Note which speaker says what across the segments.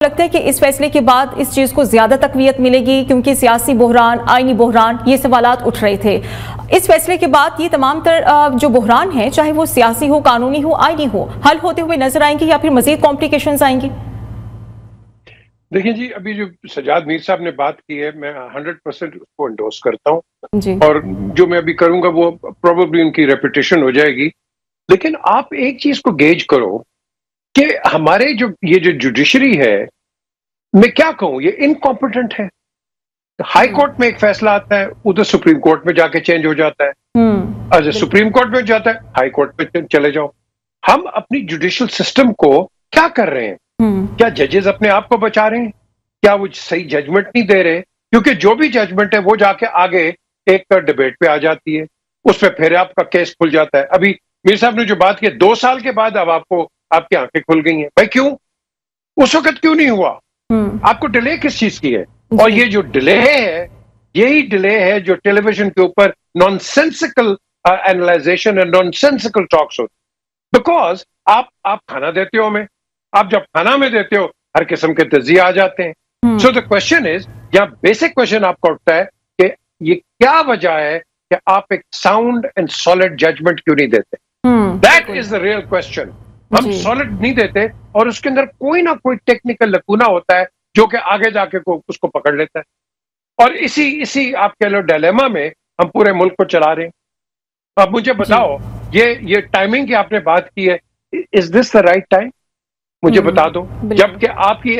Speaker 1: लगता है कि इस फैसले के बाद इस चीज को ज्यादा तकवीयत मिलेगी, क्योंकि सियासी बहरान, आईनी बहरान, ये सवालात उठ रहे थे। इस फैसले के बाद ये तमाम जो बहरान है, चाहे वो सियासी हो, कानूनी हो, आईनी हो, हल होते हुए नजर आएंगे या फिर मजीद कॉम्प्लिकेशंस आएंगी?
Speaker 2: देखिए जी, अभी जो सजाद मीर साहब ने बात की है, मैं 100% उसको एंडोर्स करता हूँ, और जो मैं अभी करूंगा वो प्रोबेबली उनकी रेपुटेशन हो जाएगी। लेकिन आप एक चीज को गेज करो कि हमारे ये जो जुडिशरी है, मैं क्या कहूं, ये इनकॉम्पिटेंट है। हाई कोर्ट में एक फैसला आता है, उधर सुप्रीम कोर्ट में जाके चेंज हो जाता है, अच्छा सुप्रीम कोर्ट में जाता है, हाई कोर्ट में चले जाओ। हम अपनी जुडिशल सिस्टम को क्या कर रहे हैं? क्या जजेस अपने आप को बचा रहे हैं? क्या वो सही जजमेंट नहीं दे रहे? क्योंकि जो भी जजमेंट है वो जाके आगे एक डिबेट पे आ जाती है, उस पर फिर आपका केस खुल जाता है। अभी मीर साहब ने जो बात की, 2 साल के बाद अब आपकी आंखें खुल गई हैं। भाई क्यों? उस वक्त क्यों नहीं हुआ? आपको डिले किस चीज की है? और ये जो डिले है, यही डिले है जो टेलीविजन के ऊपर nonsensical analysation and nonsensical talks होते। बिकॉज आप खाना देते हो हमें, आप जब खाना में देते हो हर किस्म के तजिए आ जाते हैं। सो द क्वेश्चन इज, या बेसिक क्वेश्चन आपका उठता है कि ये क्या वजह है कि आप एक साउंड एंड सॉलिड जजमेंट क्यों नहीं देते? That is the real question. हम सॉलिड नहीं देते और उसके अंदर कोई ना कोई टेक्निकल लकूना होता है जो कि आगे जाके उसको पकड़ लेता है, और इसी आप कह लो डायलेमा में हम पूरे मुल्क को चला रहे हैं। अब मुझे बताओ, ये टाइमिंग की आपने बात की है, is this the right time? मुझे बता दो, जबकि आपकी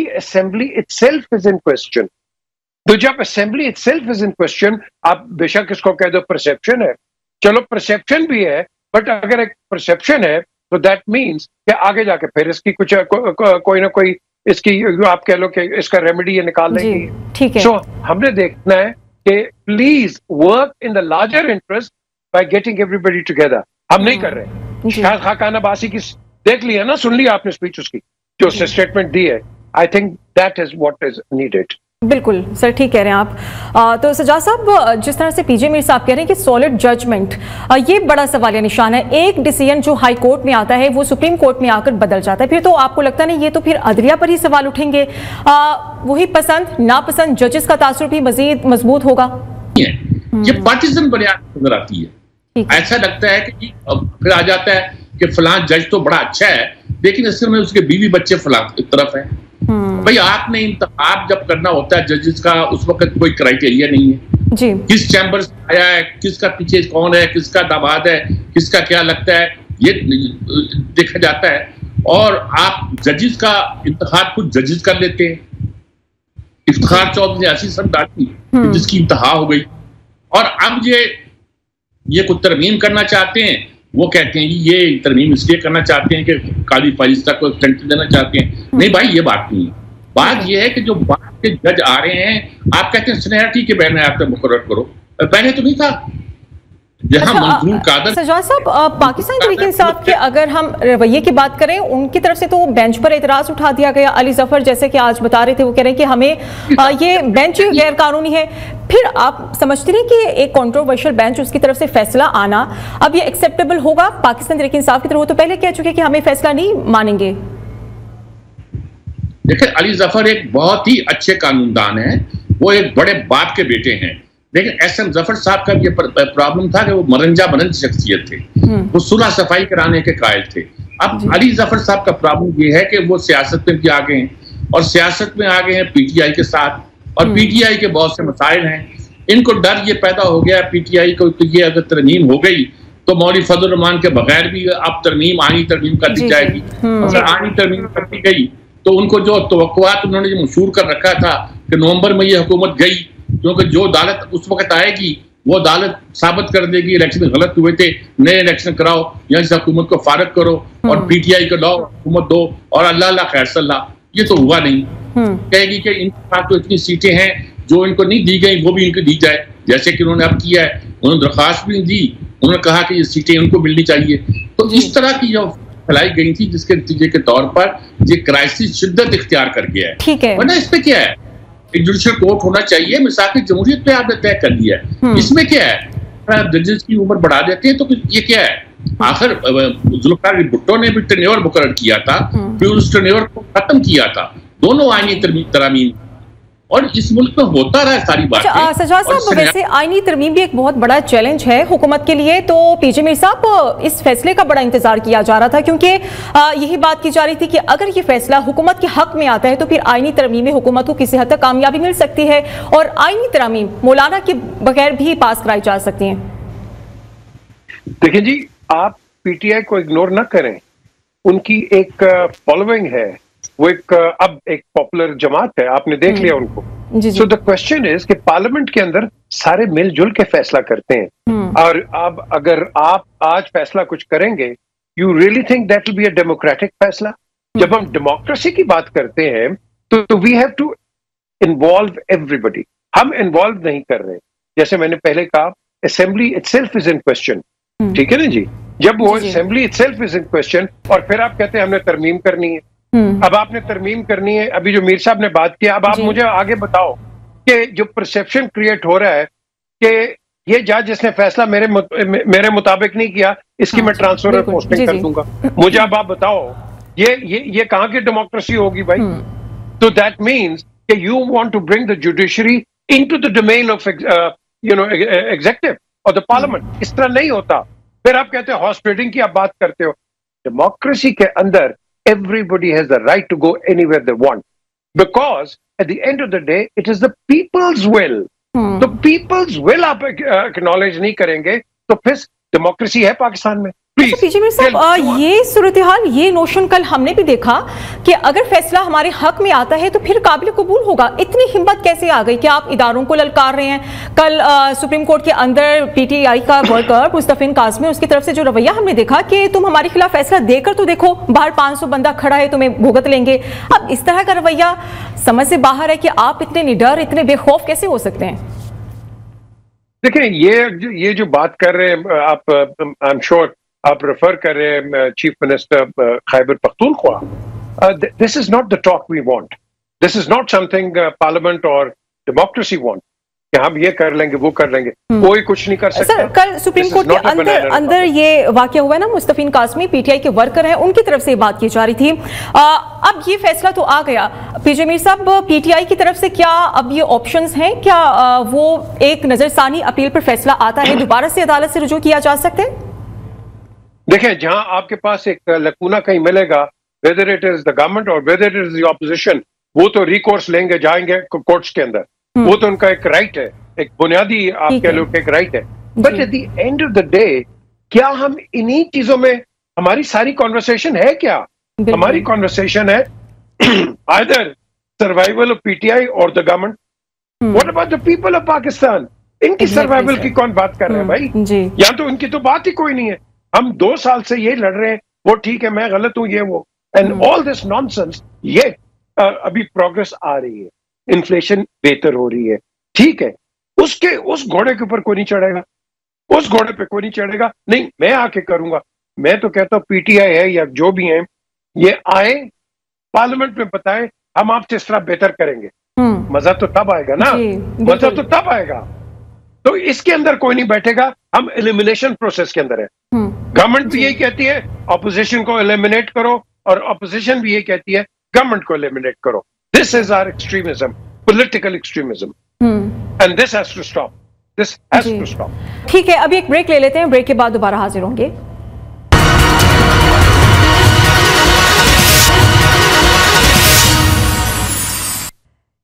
Speaker 2: assembly itself is in question. तो जब assembly itself is in question, आप बेशक इसको कह दो परसेप्शन है, चलो परसेप्शन भी है, बट अगर एक परसेप्शन है तो दैट मीन्स कि आगे जाके फिर इसकी कुछ कोई ना कोई इसकी आप कह लो कि इसका रेमेडी ये निकाल लेंगे।
Speaker 1: ठीक है।
Speaker 2: सो हमने देखना है कि please work in the larger interest by getting everybody together. हम नहीं कर रहे। शायद खाकाना बासी की देख लिया ना, सुन लिया आपने स्पीच उसकी, जो उसने स्टेटमेंट दी है। I think that is what is needed.
Speaker 1: बिल्कुल सर, ठीक कह रहे हैं आप। तो सजाद साहब, जिस तरह से पीजे मीर साहब कह रहे हैं कि सॉलिड जजमेंट, ये बड़ा सवालिया निशान है। एक डिसीजन जो हाई कोर्ट में आता है वो सुप्रीम कोर्ट में आकर बदल जाता है, फिर तो आपको लगता नहीं ये तो फिर अदलिया पर ही सवाल उठेंगे? वही पसंद नापसंद जजेस का तासुर भी मजीद मजबूत होगा।
Speaker 3: ये पार्टीजन बुनियाद नजर आती है। ऐसा लगता है कि फिर आ जाता है कि फलां जज तो बड़ा अच्छा है, लेकिन असल में उसके बीवी बच्चे फलां तरफ है। भाई आपने इंतखाब जब करना होता है जजेस का, उस वक्त कोई क्राइटेरिया नहीं है जी। किस चैम्बर से आया है, किसका पीछे कौन है, किसका दामाद है, किसका क्या लगता है, ये देखा जाता है। और आप जजेस का इंतखाब खुद जजेस कर लेते हैं। इफ्तिखार चौधरी ऐसी सब डाली जिसकी इंतहा हो गई, और अब ये कुछ तरमीम करना चाहते हैं। वो कहते हैं ये तरमीम इसलिए करना चाहते हैं कि काली फारिस्ता को एक्सटेंशन देना चाहते हैं। नहीं भाई, ये बात नहीं है। बात ये है कि जो बात के जज आ रहे हैं, आप कहते हैं सीनियरिटी के बैन में आप मुकर्रर करो, पहले तो नहीं था।
Speaker 1: सजाद साहब, पाकिस्तान तहरीक इंसाफ के अगर हम रवैये की बात करें, उनकी तरफ से तो बेंच पर एतराज उठा दिया गया। अली जफर जैसे कि आज बता रहे थे, वो कह रहे हैं कि हमें ये बेंच गैर कानूनी है। फिर आप समझते हैं कि एक कंट्रोवर्शियल बेंच, उसकी तरफ से फैसला आना अब ये एक्सेप्टेबल होगा पाकिस्तान तहरीक इंसाफ की तरफ? वो तो पहले कह चुके कि हमें फैसला नहीं मानेंगे।
Speaker 3: देखिए, अली जफर एक बहुत ही अच्छे कानूनदान है, वो एक बड़े बाप के बेटे हैं। लेकिन एस.एम. जफर साहब का ये प्रॉब्लम था कि वो मरंजा बनंद शख्सियत थे, वो सुलह सफाई कराने के कायल थे। अब अली जफर साहब का प्रॉब्लम ये है कि वो सियासत में भी आ गए हैं, और सियासत में आ गए हैं पीटीआई के साथ, और पीटीआई के बहुत से मसाइल हैं। इनको डर ये पैदा हो गया पीटीआई को कि ये अगर तरमीम हो गई तो मौलवी फजल रहमान के बगैर भी अब तरमीम आनी तरमीम कर दी जाएगी। अगर आनी तरमीम कर दी गई तो उनको जो तवक्कुआत उन्होंने मशहूर कर रखा था कि नवंबर में ये हुकूमत गई, क्योंकि जो अदालत उस वक्त आएगी वो अदालत साबित कर देगी इलेक्शन गलत हुए थे, नए इलेक्शन कराओ या इस हुकूमत को फारग करो और पीटीआई को लाओ, हुकूमत दो, और अल्लाह अल्लाह खैर सल्लाह। ये तो हुआ नहीं। कहेगी कि इनके पास तो इतनी सीटें हैं जो इनको नहीं दी गई, वो भी इनको दी जाए, जैसे कि उन्होंने अब किया है। उन्होंने दरख्वास्त भी दी, उन्होंने कहा कि ये सीटें उनको मिलनी चाहिए। तो इस तरह की जो फैलाई गई थी, जिसके नतीजे के तौर पर ये क्राइसिस शिद्दत इख्तियार कर गया है।
Speaker 1: ठीक है,
Speaker 3: वरना इस पे क्या है, एक जुडिशल कोर्ट होना चाहिए, मिसाक जमहूरियत पे आपने तय कर दिया है। इसमें क्या है, जजेस की उम्र बढ़ा देते हैं तो ये क्या है? आखिर जुल्फिकार भुट्टो ने भी टेन्योर मुकर्रर किया था, फिर उस टेन्योर को खत्म किया था, दोनों आईनी तरामीम, और इस मुल्क में होता रहा सारी बातें।
Speaker 1: सज्जाद साहब, वैसे आईनी तरमीम भी एक बहुत बड़ा चैलेंज है हुकूमत के लिए, तो पीजे मीर साहब इस फैसले का बड़ा इंतजार किया जा रहा था, क्योंकि यही बात की जा रही थी कि अगर ये फैसला हुकूमत के हक में आता है तो फिर आईनी तरमीम में हुकूमत को किसी हद तक कामयाबी मिल सकती है और आईनी तरमीम मौलाना के बगैर भी पास कराई जा सकती हैं।
Speaker 2: देखिए जी, आप पीटीआई को इग्नोर ना करें, उनकी एक फॉलोइंग है, वो अब एक पॉपुलर जमात है, आपने देख लिया उनको। सो द क्वेश्चन इज कि पार्लियामेंट के अंदर सारे मिलजुल के फैसला करते हैं, और अब अगर आप आज फैसला कुछ करेंगे, you really think that will be a democratic फैसला? जब हम डेमोक्रेसी की बात करते हैं तो we have to involve everybody. हम इन्वॉल्व नहीं कर रहे, जैसे मैंने पहले कहा, assembly itself is in question, ठीक है ना जी? जब वो assembly itself is in question और फिर आप कहते हैं हमने तरमीम करनी है, अब आपने तरमीम करनी है, अभी जो मीर साहब ने बात किया, अब आप मुझे आगे बताओ कि जो परसेप्शन क्रिएट हो रहा है कि ये जज जिसने फैसला मेरे मुताबिक नहीं किया, इसकी मैं ट्रांसफर और पोस्टिंग कर दूंगा, मुझे अब आप बताओ ये कहां की डेमोक्रेसी होगी भाई? तो दैट मीन्स कि you want to bring the judiciary into the domain of executive और द पार्लियामेंट। इस तरह नहीं होता। फिर आप कहते हो हॉर्स ट्रेडिंग की आप बात करते हो। डेमोक्रेसी के अंदर everybody has the right to go anywhere they want, because at the end of the day it is the people's will. तो people's will आप acknowledge नहीं करेंगे तो फिर डेमोक्रेसी है पाकिस्तान में?
Speaker 1: पीजे मीर साहब, ये सूरत हाल, ये नोशन कल हमने भी देखा कि अगर फैसला हमारे हक में आता है तो फिर काबिल कबूल होगा। इतनी हिम्मत कैसे आ गई कि आप इदारों को ललकार रहे हैं? कल सुप्रीम कोर्ट के अंदर पीटीआई का वर्कर मुस्तफिन काज़मी, उसकी तरफ से जो रवैया हमने देखा कि तुम हमारे खिलाफ फैसला देकर तो देखो, बाहर 500 बंदा खड़ा है, तुम्हें भुगत लेंगे। अब इस तरह का रवैया समझ से बाहर है कि आप इतने निडर, इतने बेखौफ कैसे हो सकते हैं?
Speaker 2: देखिए, ये जो बात कर रहे हैं आप, आई एम श्योर आप रेफर कर रहे हैं chief minister Khyber Pakhtunkhwa. This is not the talk we want, this is not something parliament और डेमोक्रेसी वांट कि हम ये कर लेंगे वो कर लेंगे। कोई कुछ नहीं कर सकता।
Speaker 1: सर, कल सुप्रीम कोर्ट के अंदर ये वाकया हुआ है ना, मुस्तफिन काज़मी पीटीआई के वर्कर हैं, उनकी तरफ से बात की जा रही थी। अब ये फैसला तो आ गया, पीजे मीर साहब, पीटीआई की तरफ से क्या अब ये ऑप्शंस हैं? क्या वो एक नजरसानी अपील पर फैसला आता है, दोबारा से अदालत से रुजू किया जा सकता है?
Speaker 2: देखिए, जहां आपके पास एक लकूना कहीं मिलेगा, whether it is the government और whether it is the opposition, वो तो रिकोर्स लेंगे, जाएंगे कोर्ट्स के अंदर, वो तो उनका एक राइट है, एक बुनियादी आपके लोग एक राइट है। But at the end of the day, क्या हम इन्हीं चीजों में हमारी सारी कॉन्वर्सेशन है? क्या हमारी कॉन्वर्सेशन है आइदर सर्वाइवल ऑफ पीटीआई और the government? What about the people of Pakistan? इनकी सर्वाइवल की कौन बात कर रहे हैं भाई? यहाँ तो उनकी तो बात ही कोई नहीं है। हम 2 साल से ये लड़ रहे हैं, वो ठीक है, मैं गलत हूं, ये वो, एंड ऑल दिस नॉनसेंस। ये अभी प्रोग्रेस आ रही है, इन्फ्लेशन बेहतर हो रही है, ठीक है, उस घोड़े के ऊपर कोई नहीं चढ़ेगा, उस घोड़े पे कोई नहीं चढ़ेगा। नहीं, मैं आके करूंगा। मैं तो कहता हूं पीटीआई है या जो भी है, ये आए पार्लियामेंट में बताएं हम आपसे इस तरह बेहतर करेंगे। मजा तो तब आएगा ना, मजा तो तब आएगा। तो इसके अंदर कोई नहीं बैठेगा, हम एलिमिनेशन प्रोसेस के अंदर है। गवर्नमेंट भी यही कहती है ऑपोजिशन को एलिमिनेट करो, और ऑपोजिशन भी यही कहती है गवर्नमेंट को एलिमिनेट करो। This is our extremism, political extremism, and this has to stop, this has to stop.
Speaker 1: ठीक है, अभी एक ब्रेक ले लेते हैं, ब्रेक के बाद दोबारा हाजिर होंगे।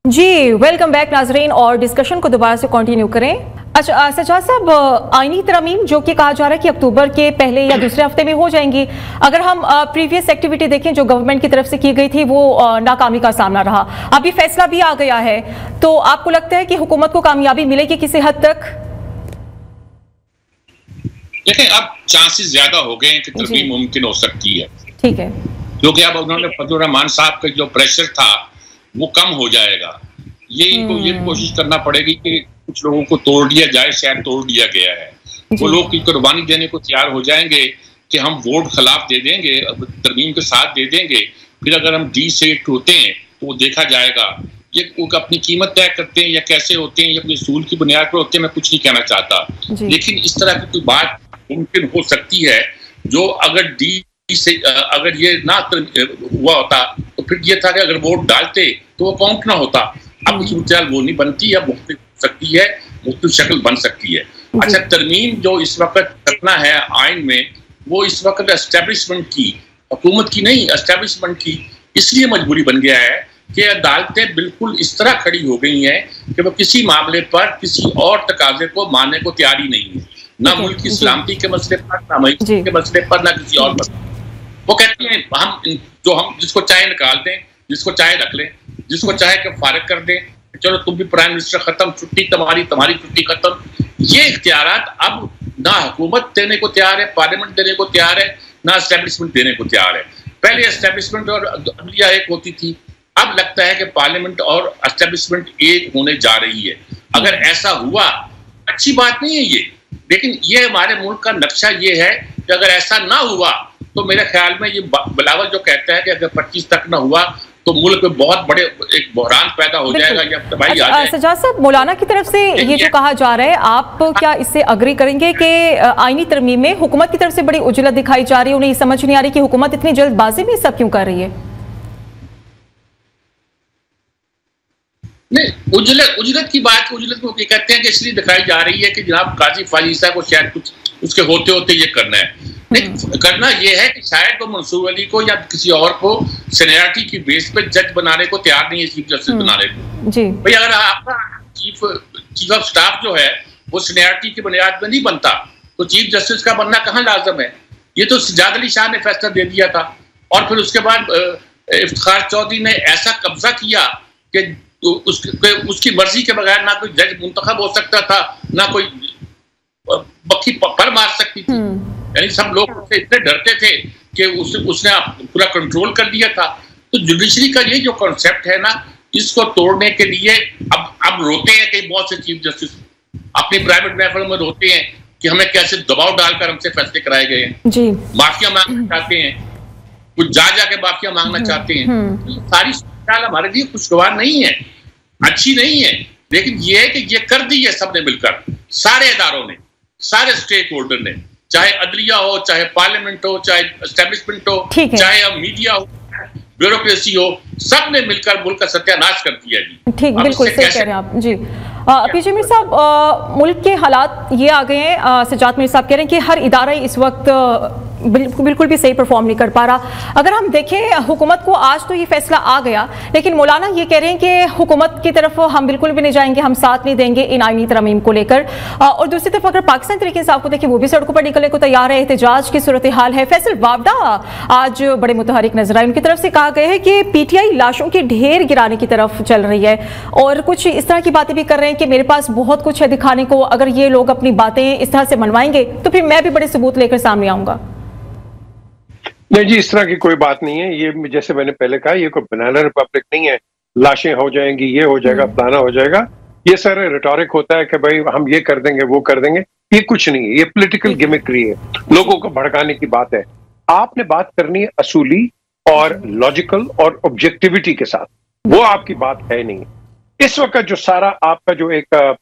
Speaker 1: जी, वेलकम बैक नाजरीन, और डिस्कशन को दोबारा से कंटिन्यू करें। अच्छा सज्जाद साहब, आईनी तरमीम जो कि कहा जा रहा है कि अक्टूबर के पहले या दूसरे हफ्ते में हो जाएंगी, अगर हम प्रीवियस एक्टिविटी देखें जो गवर्नमेंट की तरफ से की गई थी, वो नाकामी का सामना रहा। अभी फैसला भी आ गया है, तो आपको लगता है कि हुकूमत को कामयाबी मिलेगी किसी हद तक?
Speaker 3: देखें, अब चांसेस ज्यादा हो गए हैं कि तरमीम मुमकिन हो सकती है,
Speaker 1: ठीक है,
Speaker 3: क्योंकि अब उन्होंने फजलुर रहमान साहब का जो प्रेशर था वो कम हो जाएगा। ये इनको ये कोशिश करना पड़ेगी कि कुछ लोगों को तोड़ दिया जाए, शायद तोड़ दिया गया है, वो लोग की कुर्बानी देने को तैयार हो जाएंगे कि हम वोट खिलाफ दे देंगे, तरमीम के साथ दे देंगे, फिर अगर हम डी से होते हैं तो वो देखा जाएगा। ये अपनी कीमत तय करते हैं या कैसे होते हैं, या अपने उसूल की बुनियाद पर होते हैं, मैं कुछ नहीं कहना चाहता, लेकिन इस तरह की कोई बात मुमकिन हो सकती है जो अगर डी से अगर ये ना हुआ होता तो फिर ये था कि अगर वोट डालते तो वो काउंट ना होता। अब सूरत वो नहीं बनती, अब मुख्तलिफ सकती है, मुख्तलिफ शक्ल बन सकती है। अच्छा, तरमीम जो इस वक्त करना है आइन में, वो इस वक्त एस्टेब्लिशमेंट की, हुकूमत की नहीं, एस्टेब्लिशमेंट की इसलिए मजबूरी बन गया है कि अदालतें बिल्कुल इस तरह खड़ी हो गई हैं कि वो किसी मामले पर किसी और तकाजे को मानने को तैयार ही नहीं है, ना मुल्क की सलामती के मसले पर, ना मईशत के मसले पर, ना किसी और पर। वो कहते हैं हम जिसको चाहे निकाल दें, जिसको चाहे रख लें, जिसको चाहे कि फारिग कर दें, चलो तुम भी प्राइम मिनिस्टर खत्म, छुट्टी तुम्हारी छुट्टी खत्म। ये इख्तियारात अब ना हुकूमत देने को तैयार है, पार्लियामेंट देने को तैयार है, ना एस्टेब्लिशमेंट देने को तैयार है। पहले एस्टेब्लिशमेंट और अदलिया एक होती थी, अब लगता है कि पार्लियामेंट और एस्टेब्लिशमेंट एक होने जा रही है। अगर ऐसा हुआ, अच्छी बात नहीं है ये, लेकिन ये हमारे मुल्क का नक्शा ये है कि अगर ऐसा ना हुआ तो मेरे ख्याल में ये बिलावल जो कहता है कि अगर 25 तक ना हुआ तो मुल्क में बहुत बड़े एक बहरान पैदा हो जाएगा या तबाही आ जाएगी।
Speaker 1: सज्जाद साहब, मौलाना की तरफ से ये जो कहा जा रहा है, आप क्या इससे अग्री करेंगे कि आईनी तरमीम में हुकूमत की तरफ से बड़ी उजलत दिखाई जा रही है? उन्हें ये समझ नहीं आ रही कि हुकूमत इतनी जल्दबाजी में सब क्यों कर रही है?
Speaker 3: नहीं, उजलत की बात, उजलत को कहते हैं कि इसलिए दिखाई जा रही है कि जनाब काजी फाजीसा को शायद कुछ उसके होते होते ये करना है। नहीं, करना ये है कि शायद वो मंसूर अली को या किसी और को सीनियरिटी की बेस पे जज बनाने को तैयार नहीं है, चीफ जस्टिस बनाने को। जी भाई, अगर आपका चीफ ऑफ स्टाफ जो है वो सीनियरिटी की बुनियाद पे नहीं बनता तो चीफ जस्टिस का बनना कहाँ लाजम है? ये तो सज्जाद अली शाह ने फैसला दे दिया था, और फिर उसके बाद इफ्तिखार चौधरी ने ऐसा कब्जा किया कि उसकी मर्जी के बगैर ना कोई जज मुंतखब हो सकता था, ना कोई बक्की पर मार सकती थी। यानी सब लोग उससे इतने डरते थे कि उसने पूरा कंट्रोल कर लिया था। तो जुडिशरी का ये जो कॉन्सेप्ट है ना, इसको तोड़ने के लिए अब रोते हैं कि बहुत से चीफ जस्टिस अपनी प्राइवेट महफिल में रोते हैं कि हमें कैसे दबाव डालकर हमसे फैसले कराए गए हैं, माफिया मांगना चाहते हैं, कुछ जाके माफिया मांगना चाहते हैं। सारी सूरत हमारे लिए खुशगवार नहीं है, अच्छी नहीं है, लेकिन ये है कि ये कर दी है सबने मिलकर, सारे इदारों ने, सारे स्टेक होल्डर ने, चाहे अदलिया हो, चाहे पार्लियामेंट हो, चाहे एस्टेब्लिशमेंट हो, चाहे मीडिया हो, ब्यूरोक्रेसी हो, सब ने मिलकर मुल्क का सत्यानाश कर दिया जी।
Speaker 1: ठीक, बिल्कुल सही कह रहे हैं आप जी। पीजे मीर साहब, मुल्क के हालात ये आ गए हैं, सज्जाद मीर साहब कह रहे हैं कि हर इदारा इस वक्त बिल्कुल भी सही परफॉर्म नहीं कर पा रहा। अगर हम देखें हुकूमत को, आज तो ये फैसला आ गया, लेकिन मौलाना ये कह रहे हैं कि हुकूमत की तरफ हम बिल्कुल भी नहीं जाएंगे, हम साथ नहीं देंगे इन आईनी तरमीम को लेकर। और दूसरी तरफ अगर पाकिस्तान तरीके इंसाफ को देखें, वो भी सड़कों पर निकलने को तैयार है, एहतजाज की सूरत हाल है। फैसल वावडा आज बड़े मुतहरिक नजर आए, उनकी तरफ से कहा गया है कि पीटीआई लाशों के ढेर गिराने की तरफ चल रही है, और कुछ इस तरह की बातें भी कर रहे हैं कि मेरे पास बहुत कुछ है दिखाने को, अगर ये लोग अपनी बातें इस तरह से मनवाएंगे तो फिर मैं भी बड़े सबूत लेकर सामने आऊंगा।
Speaker 2: नहीं जी, इस तरह की कोई बात नहीं है। ये जैसे मैंने पहले कहा, ये कोई बनाना रिपब्लिक नहीं है, लाशें हो जाएंगी, ये हो जाएगा, फलाना हो जाएगा। ये सारा रिटोरिक होता है कि भाई हम ये कर देंगे, वो कर देंगे। ये कुछ नहीं है, ये पॉलिटिकल गिमिक्री है, लोगों को भड़काने की बात है। आपने बात करनी है असूली और लॉजिकल और ऑब्जेक्टिविटी के साथ, वो आपकी बात है नहीं। इस वक्त जो सारा आपका जो एक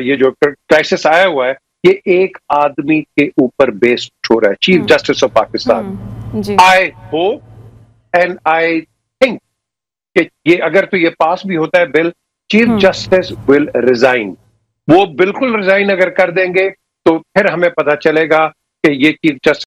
Speaker 2: ये जो क्राइसिस आया हुआ है, ये एक आदमी के ऊपर बेस्ड हो रहा है, chief justice of Pakistan. I hope and I think कि ये अगर तो ये पास भी होता है bill, chief justice will resign. वो बिल्कुल रिजाइन अगर कर देंगे तो फिर हमें पता चलेगा कि ये चीफ जस्टिस